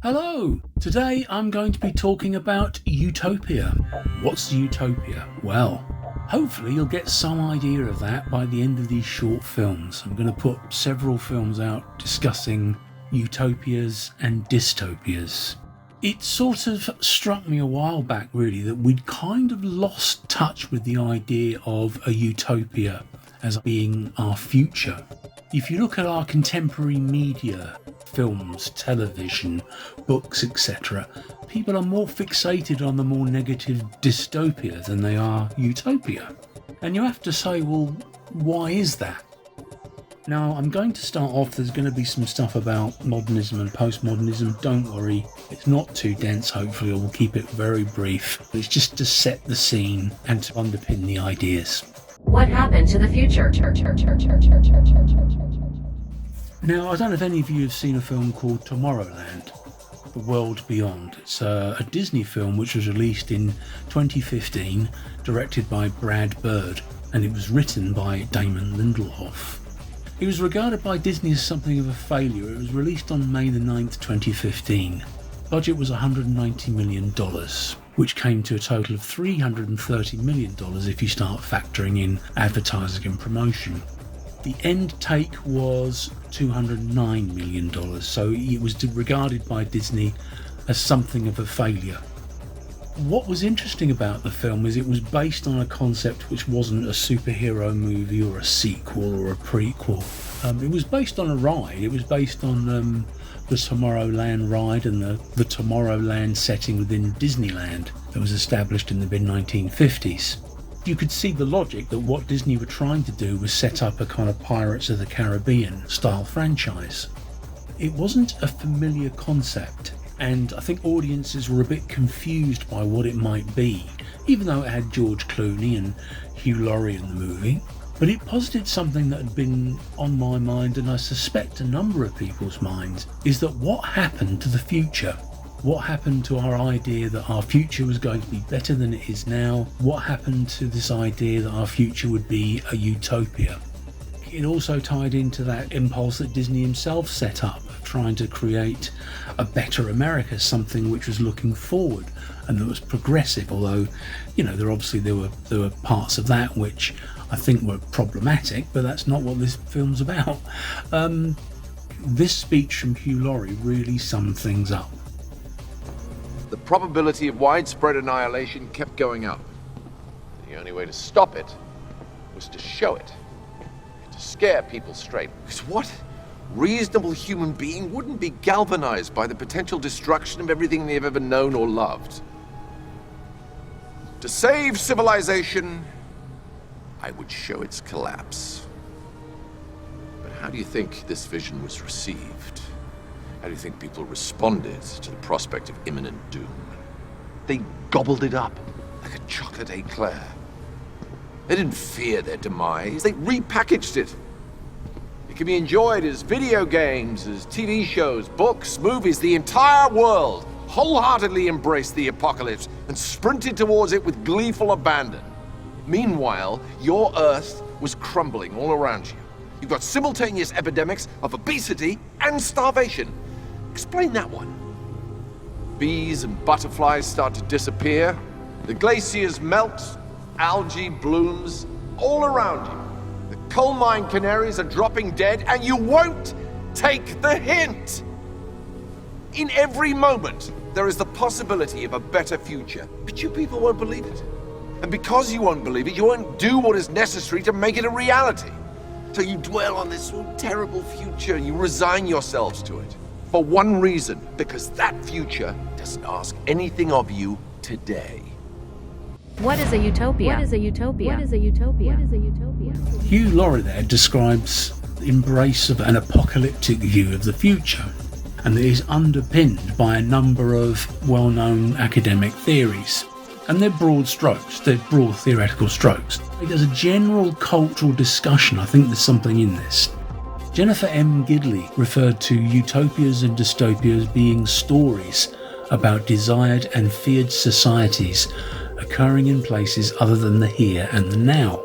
Hello! Today I'm going to be talking about Utopia. What's Utopia? Well, hopefully you'll get some idea of that by the end of these short films. I'm going to put several films out discussing utopias and dystopias. It sort of struck me a while back really that we'd kind of lost touch with the idea of a utopia as being our future. If you look at our contemporary media, films, television, books, etc., people are more fixated on the more negative dystopia than they are utopia. And you have to say, well, why is that? Now, I'm going to start off, there's going to be some stuff about modernism and postmodernism. Don't worry, it's not too dense, hopefully, or we'll keep it very brief. It's just to set the scene and to underpin the ideas. What happened to the future? Now, I don't know if any of you have seen a film called Tomorrowland, The World Beyond. It's a Disney film which was released in 2015, directed by Brad Bird, and it was written by Damon Lindelof. It was regarded by Disney as something of a failure. It was released on May the 9th, 2015. Budget was $190 million, which came to a total of $330 million if you start factoring in advertising and promotion. The end take was $209 million, so it was regarded by Disney as something of a failure. What was interesting about the film is it was based on a concept which wasn't a superhero movie or a sequel or a prequel. It was based on a ride. It was based on the Tomorrowland ride and the Tomorrowland setting within Disneyland that was established in the mid-1950s. You could see the logic that what Disney were trying to do was set up a kind of Pirates of the Caribbean style franchise. It wasn't a familiar concept, and I think audiences were a bit confused by what it might be, even though it had George Clooney and Hugh Laurie in the movie. But it posited something that had been on my mind, and I suspect a number of people's minds, is that what happened to the future? What happened to our idea that our future was going to be better than it is now? What happened to this idea that our future would be a utopia? It also tied into that impulse that Disney himself set up, of trying to create a better America, something which was looking forward and that was progressive, although, there were parts of that which I think were problematic, but that's not what this film's about. This speech from Hugh Laurie really summed things up. The probability of widespread annihilation kept going up. The only way to stop it was to show it. To scare people straight. Because what reasonable human being wouldn't be galvanized by the potential destruction of everything they've ever known or loved? To save civilization, I would show its collapse. But how do you think this vision was received? How do you think people responded to the prospect of imminent doom? They gobbled it up like a chocolate eclair. They didn't fear their demise, they repackaged it. It can be enjoyed as video games, as TV shows, books, movies. The entire world wholeheartedly embraced the apocalypse and sprinted towards it with gleeful abandon. Meanwhile, your Earth was crumbling all around you. You've got simultaneous epidemics of obesity and starvation. Explain that one. Bees and butterflies start to disappear. The glaciers melt. Algae blooms all around you. The coal mine canaries are dropping dead, and you won't take the hint. In every moment, there is the possibility of a better future, but you people won't believe it. And because you won't believe it, you won't do what is necessary to make it a reality. So you dwell on this terrible future and you resign yourselves to it. For one reason, because that future doesn't ask anything of you today. What is a utopia? What is a utopia? What is a utopia? What is a utopia? Hugh Laurie there describes the embrace of an apocalyptic view of the future, and it is underpinned by a number of well-known academic theories. And they're broad strokes, they're broad theoretical strokes. There's a general cultural discussion, I think there's something in this. Jennifer M. Gidley referred to utopias and dystopias being stories about desired and feared societies occurring in places other than the here and the now.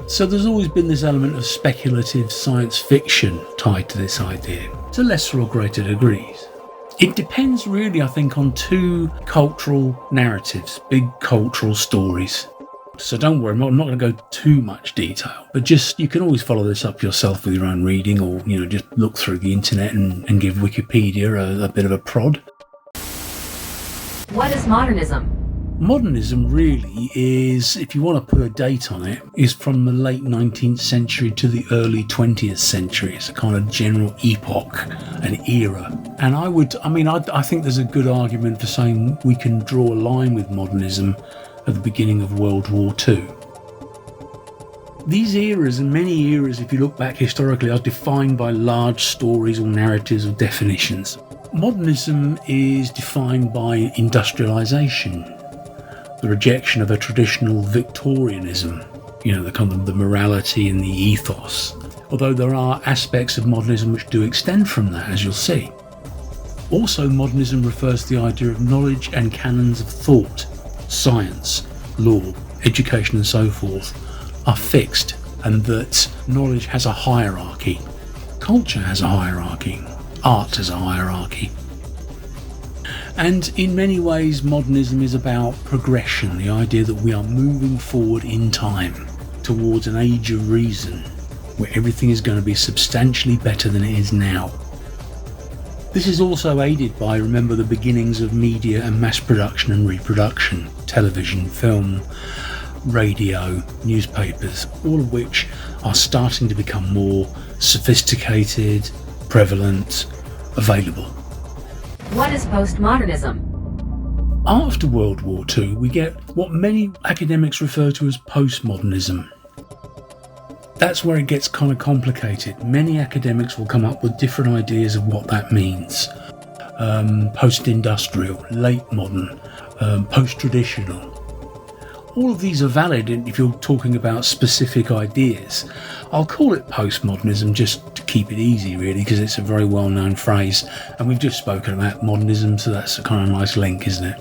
So there's always been this element of speculative science fiction tied to this idea, to lesser or greater degrees. It depends really, I think, on two cultural narratives, big cultural stories. So don't worry, I'm not going to go too much detail, but just you can always follow this up yourself with your own reading, or just look through the internet and give Wikipedia a bit of a prod. What is modernism? Modernism really is, if you want to put a date on it, is from the late 19th century to the early 20th century. It's a kind of general epoch, an era. And I think there's a good argument for saying we can draw a line with modernism at the beginning of World War II. These eras, and many eras if you look back historically, are defined by large stories or narratives or definitions. Modernism is defined by industrialisation, the rejection of a traditional Victorianism, the kind of the morality and the ethos. Although there are aspects of modernism which do extend from that, as you'll see. Also, modernism refers to the idea of knowledge and canons of thought, science, law, education and so forth are fixed, and that knowledge has a hierarchy, culture has a hierarchy, art has a hierarchy. And in many ways modernism is about progression, the idea that we are moving forward in time towards an age of reason where everything is going to be substantially better than it is now. This is also aided by, remember, the beginnings of media and mass production and reproduction, television, film, radio, newspapers, all of which are starting to become more sophisticated, prevalent, available. What is postmodernism? After World War II, we get what many academics refer to as postmodernism. That's where it gets kind of complicated. Many academics will come up with different ideas of what that means. Post-industrial, late modern, post-traditional. All of these are valid if you're talking about specific ideas. I'll call it postmodernism just to keep it easy, really, because it's a very well-known phrase, and we've just spoken about modernism, so that's a kind of nice link, isn't it?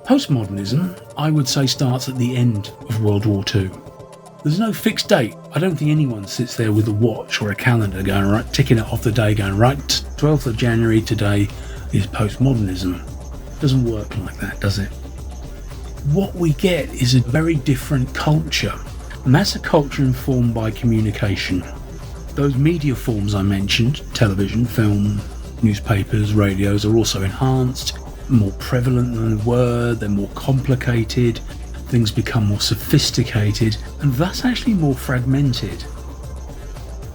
Postmodernism, I would say, starts at the end of World War II. There's no fixed date. I don't think anyone sits there with a watch or a calendar going, right, ticking it off the day, going, right, 12th of January today is postmodernism. It doesn't work like that, does it? What we get is a very different culture. And that's a culture informed by communication. Those media forms I mentioned, television, film, newspapers, radios, are also enhanced, more prevalent than they were, they're more complicated, things become more sophisticated, and thus actually more fragmented.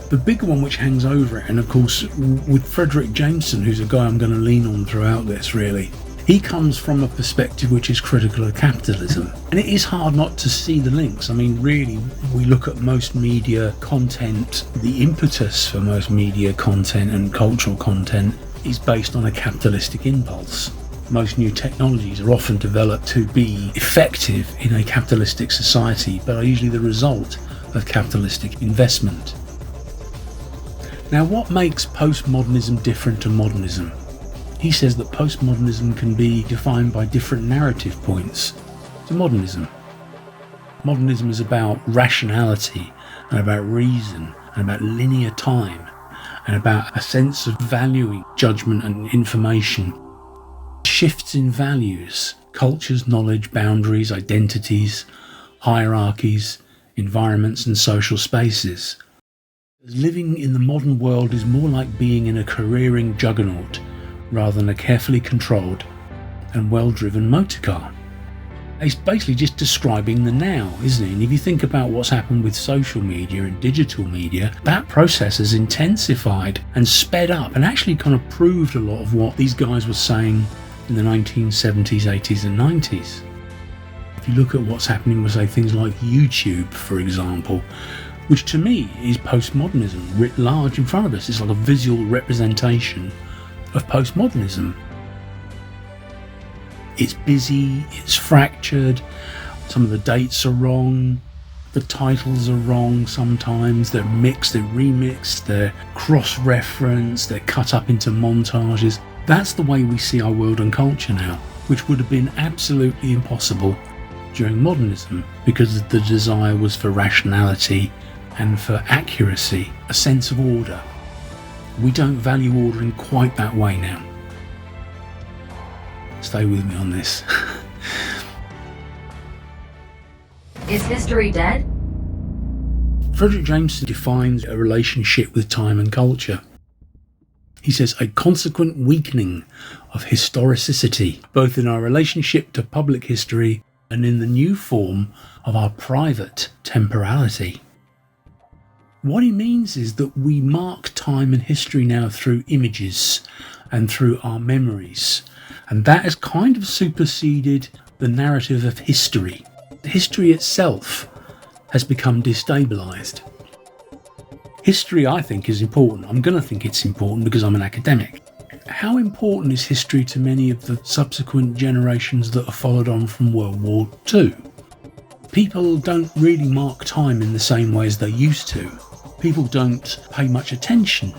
The big one which hangs over it, and of course with Frederick Jameson, who's a guy I'm going to lean on throughout this really, he comes from a perspective which is critical of capitalism. And it is hard not to see the links. I mean, really, we look at most media content, the impetus for most media content and cultural content is based on a capitalistic impulse. Most new technologies are often developed to be effective in a capitalistic society, but are usually the result of capitalistic investment. Now, what makes postmodernism different to modernism? He says that postmodernism can be defined by different narrative points to modernism. Modernism is about rationality and about reason and about linear time and about a sense of valuing judgment and information. Shifts in values, cultures, knowledge, boundaries, identities, hierarchies, environments and social spaces. Living in the modern world is more like being in a careering juggernaut rather than a carefully controlled and well-driven motor car. It's basically just describing the now, isn't it? And if you think about what's happened with social media and digital media, that process has intensified and sped up and actually kind of proved a lot of what these guys were saying in the 1970s, 80s and 90s. If you look at what's happening with, say, things like YouTube, for example, which to me is postmodernism writ large in front of us. It's like a visual representation of postmodernism. It's busy, it's fractured, some of the dates are wrong, the titles are wrong sometimes, they're mixed, they're remixed, they're cross-referenced, they're cut up into montages. That's the way we see our world and culture now, which would have been absolutely impossible during modernism because the desire was for rationality and for accuracy, a sense of order. We don't value order in quite that way now. Stay with me on this. Is history dead? Fredric Jameson defines a relationship with time and culture. He says a consequent weakening of historicity, both in our relationship to public history and in the new form of our private temporality. What he means is that we mark time and history now through images and through our memories, and that has kind of superseded the narrative of history. History itself has become destabilised. History, I think, is important. I'm going to think it's important because I'm an academic. How important is history to many of the subsequent generations that have followed on from World War II? People don't really mark time in the same way as they used to. People don't pay much attention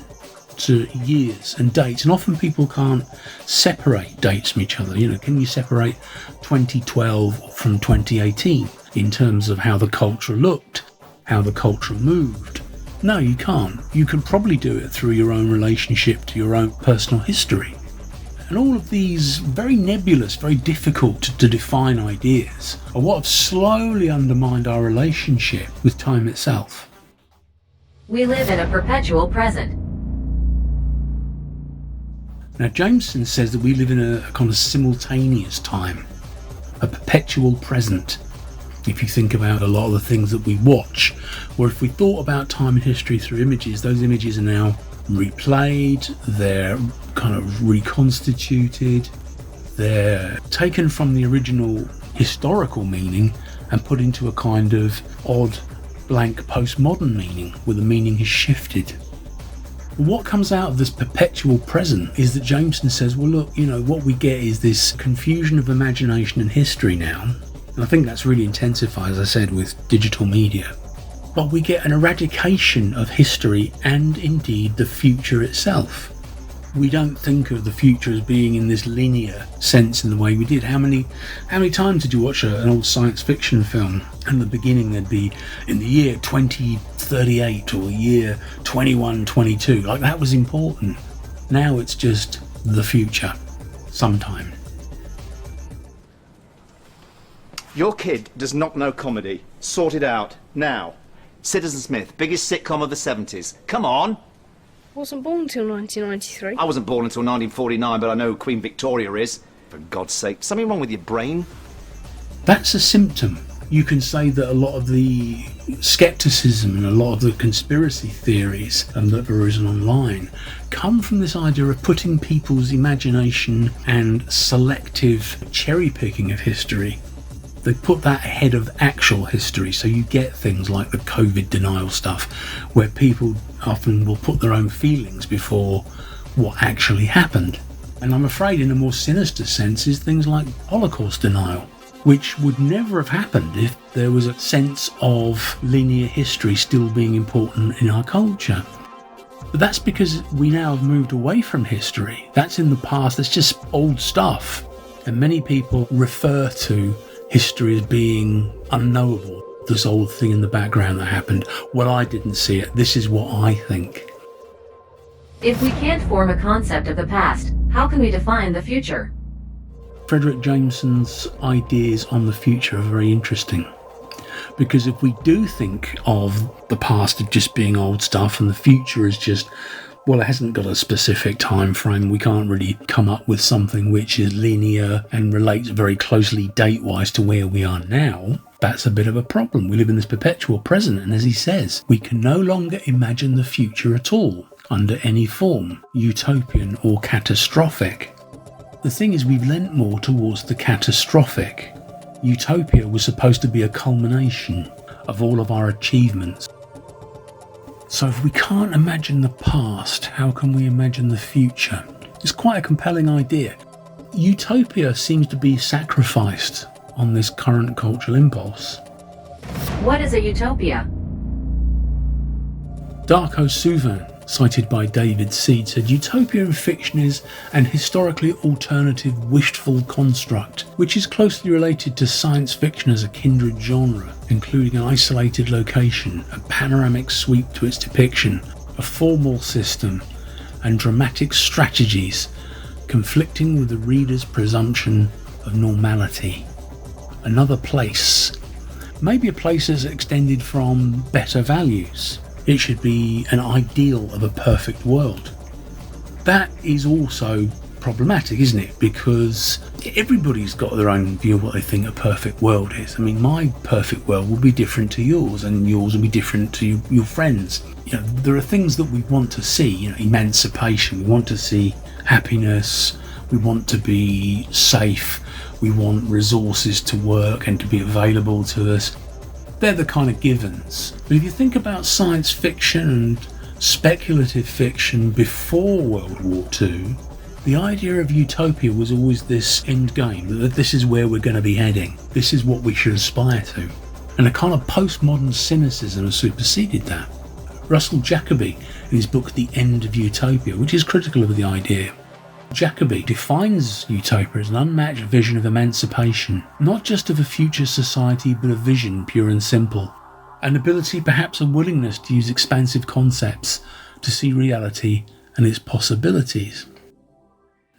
to years and dates, and often people can't separate dates from each other. You know, can you separate 2012 from 2018 in terms of how the culture looked, how the culture moved? No, you can't. You can probably do it through your own relationship to your own personal history. And all of these very nebulous, very difficult to define ideas are what have slowly undermined our relationship with time itself. We live in a perpetual present. Now, Jameson says that we live in a kind of simultaneous time, a perpetual present. If you think about a lot of the things that we watch, or if we thought about time and history through images, those images are now replayed, they're kind of reconstituted, they're taken from the original historical meaning and put into a kind of odd, blank postmodern meaning, where the meaning has shifted. What comes out of this perpetual present is that Jameson says, well, look, you know, what we get is this confusion of imagination and history now. And I think that's really intensified, as I said, with digital media. But we get an eradication of history and indeed the future itself. We don't think of the future as being in this linear sense in the way we did. How many times did you watch an old science fiction film? And in the beginning there'd be in the year 2038 or year 2122. Like, that was important. Now it's just the future. Sometime. Your kid does not know comedy. Sort it out. Now. Citizen Smith, biggest sitcom of the 70s. Come on! Wasn't born till 1993. I wasn't born until 1949, but I know who Queen Victoria is. For God's sake, something wrong with your brain? That's a symptom. You can say that a lot of the scepticism and a lot of the conspiracy theories that have arisen online come from this idea of putting people's imagination and selective cherry picking of history. They put that ahead of actual history, so you get things like the COVID denial stuff, where people often will put their own feelings before what actually happened. And I'm afraid in a more sinister sense is things like Holocaust denial, which would never have happened if there was a sense of linear history still being important in our culture. But that's because we now have moved away from history. That's in the past, that's just old stuff. And many people refer to history as being unknowable, this old thing in the background that happened. Well, I didn't see it. This is what I think. If we can't form a concept of the past, how can we define the future? Fredric Jameson's ideas on the future are very interesting, because if we do think of the past as just being old stuff and the future as just, well, it hasn't got a specific time frame, we can't really come up with something which is linear and relates very closely date-wise to where we are now, that's a bit of a problem. We live in this perpetual present, and as he says, we can no longer imagine the future at all, under any form, utopian or catastrophic. The thing is, we've lent more towards the catastrophic. Utopia was supposed to be a culmination of all of our achievements. So if we can't imagine the past, how can we imagine the future? It's quite a compelling idea. Utopia seems to be sacrificed on this current cultural impulse. What is a utopia? Darko Suvin, cited by David Seed, said utopia in fiction is an historically alternative wishful construct which is closely related to science fiction as a kindred genre, including an isolated location, a panoramic sweep to its depiction, a formal system, and dramatic strategies conflicting with the reader's presumption of normality. Another place, maybe a place that's extended from better values. It should be an ideal of a perfect world. That is also problematic, isn't it? Because everybody's got their own view of what they think a perfect world is. I mean, my perfect world will be different to yours, and yours will be different to your friends. You know, there are things that we want to see, you know, emancipation, we want to see happiness, we want to be safe, we want resources to work and to be available to us. They're the kind of givens. But if you think about science fiction and speculative fiction before World War II, the idea of utopia was always this end game, that this is where we're going to be heading, this is what we should aspire to. And a kind of postmodern cynicism has superseded that. Russell Jacoby, in his book The End of Utopia, which is critical of the idea, Jacoby defines utopia as an unmatched vision of emancipation, not just of a future society, but a vision pure and simple. An ability, perhaps a willingness to use expansive concepts to see reality and its possibilities.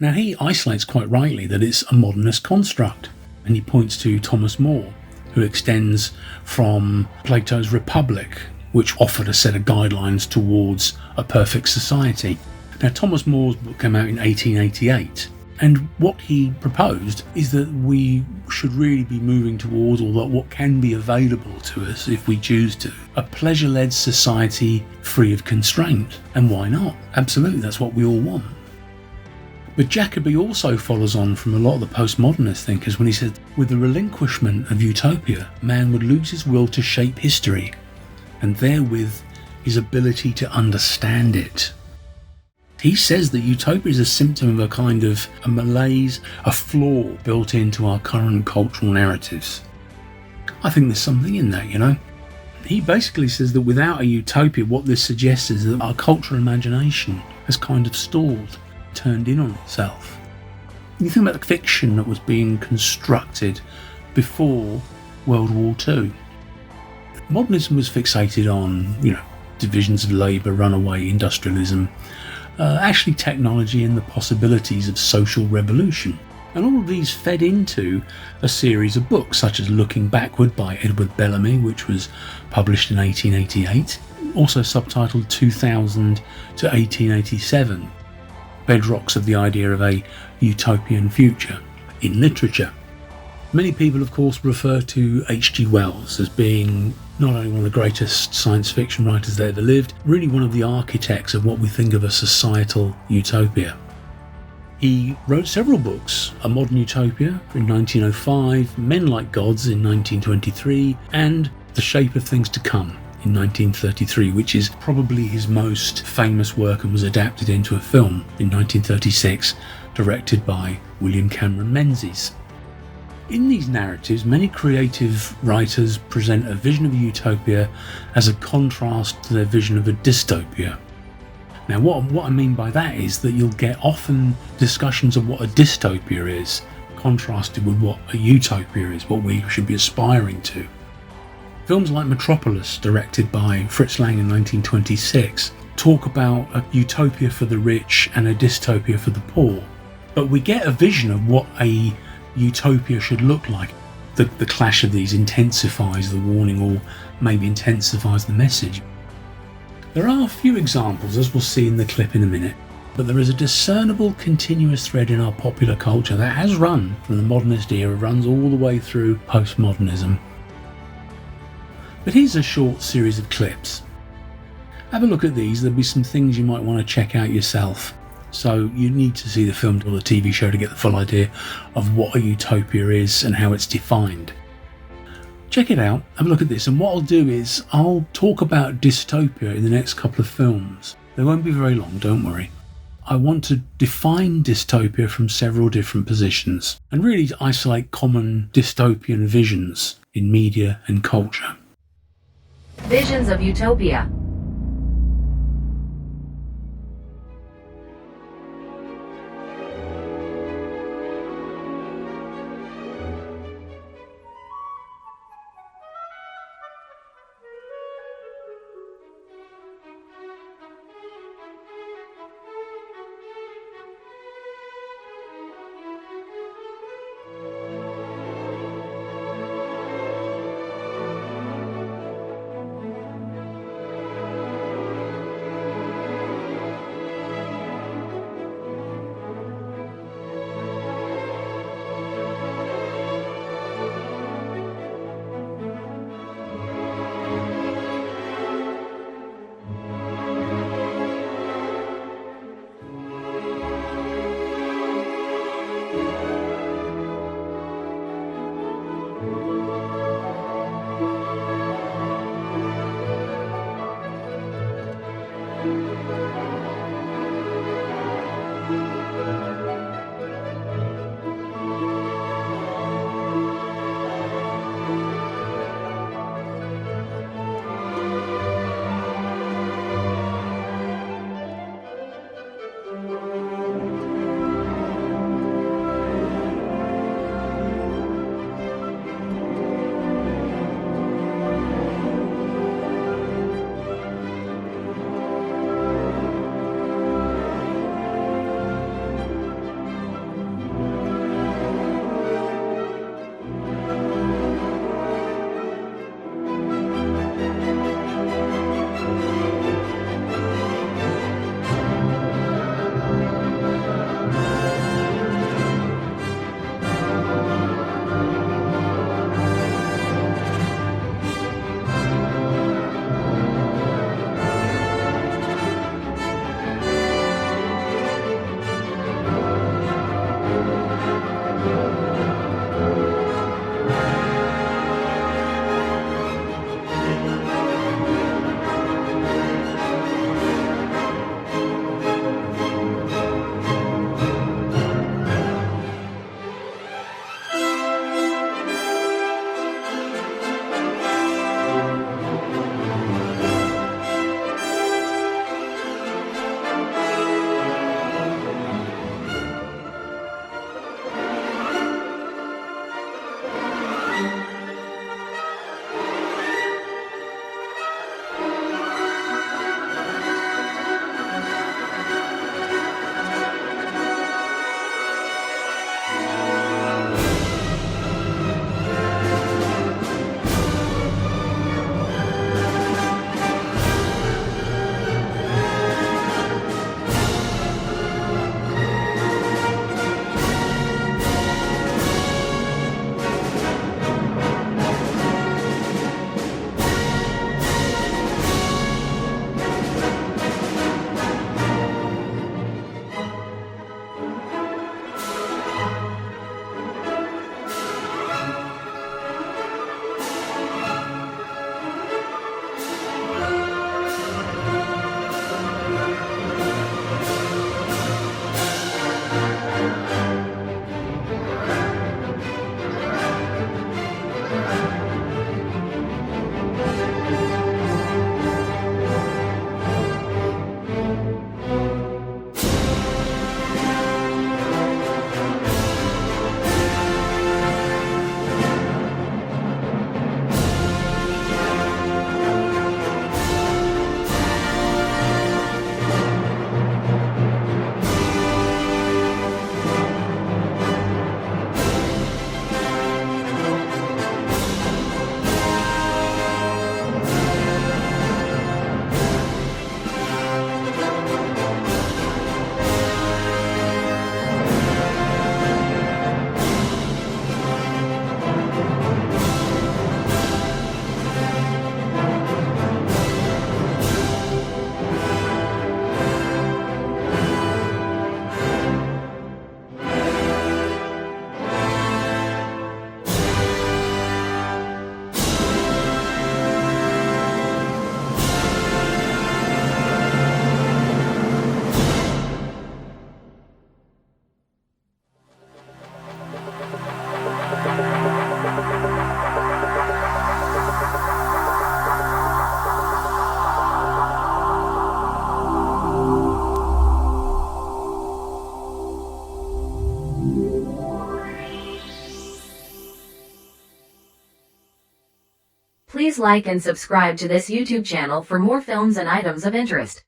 Now, he isolates quite rightly that it's a modernist construct, and he points to Thomas More, who extends from Plato's Republic, which offered a set of guidelines towards a perfect society. Now, Thomas More's book came out in 1888, and what he proposed is that we should really be moving towards, or that what can be available to us if we choose to, a pleasure-led society free of constraint. And why not? Absolutely, that's what we all want. But Jacoby also follows on from a lot of the postmodernist thinkers when he says, with the relinquishment of utopia, man would lose his will to shape history, and therewith his ability to understand it. He says that utopia is a symptom of a kind of a malaise, a flaw built into our current cultural narratives. I think there's something in that, you know. He basically says that without a utopia, what this suggests is that our cultural imagination has kind of stalled, turned in on itself. You think about the fiction that was being constructed before World War II. Modernism was fixated on, you know, divisions of labour, runaway industrialism, actually technology and the possibilities of social revolution. And all of these fed into a series of books such as Looking Backward by Edward Bellamy, which was published in 1888, also subtitled 2000 to 1887, bedrocks of the idea of a utopian future in literature. Many people, of course, refer to H.G. Wells as being not only one of the greatest science fiction writers that ever lived, really one of the architects of what we think of as societal utopia. He wrote several books: A Modern Utopia in 1905, Men Like Gods in 1923, and The Shape of Things to Come in 1933, which is probably his most famous work and was adapted into a film in 1936, directed by William Cameron Menzies. In these narratives, many creative writers present a vision of a utopia as a contrast to their vision of a dystopia. Now, what I mean by that is that you'll get often discussions of what a dystopia is contrasted with what a utopia is, what we should be aspiring to. Films like Metropolis, directed by Fritz Lang in 1926, talk about a utopia for the rich and a dystopia for the poor. But we get a vision of what a utopia should look like. The clash of these intensifies the warning, or maybe intensifies the message. There are a few examples, as we'll see in the clip in a minute, but there is a discernible continuous thread in our popular culture that has run from the modernist era, runs all the way through postmodernism. But here's a short series of clips. Have a look at these. There'll be some things you might want to check out yourself. So you need to see the film or the TV show to get the full idea of what a utopia is and how it's defined. Check it out, have a look at this, and what I'll do is I'll talk about dystopia in the next couple of films. They won't be very long, don't worry. I want to define dystopia from several different positions and really to isolate common dystopian visions in media and culture. Visions of Utopia. Please like and subscribe to this YouTube channel for more films and items of interest.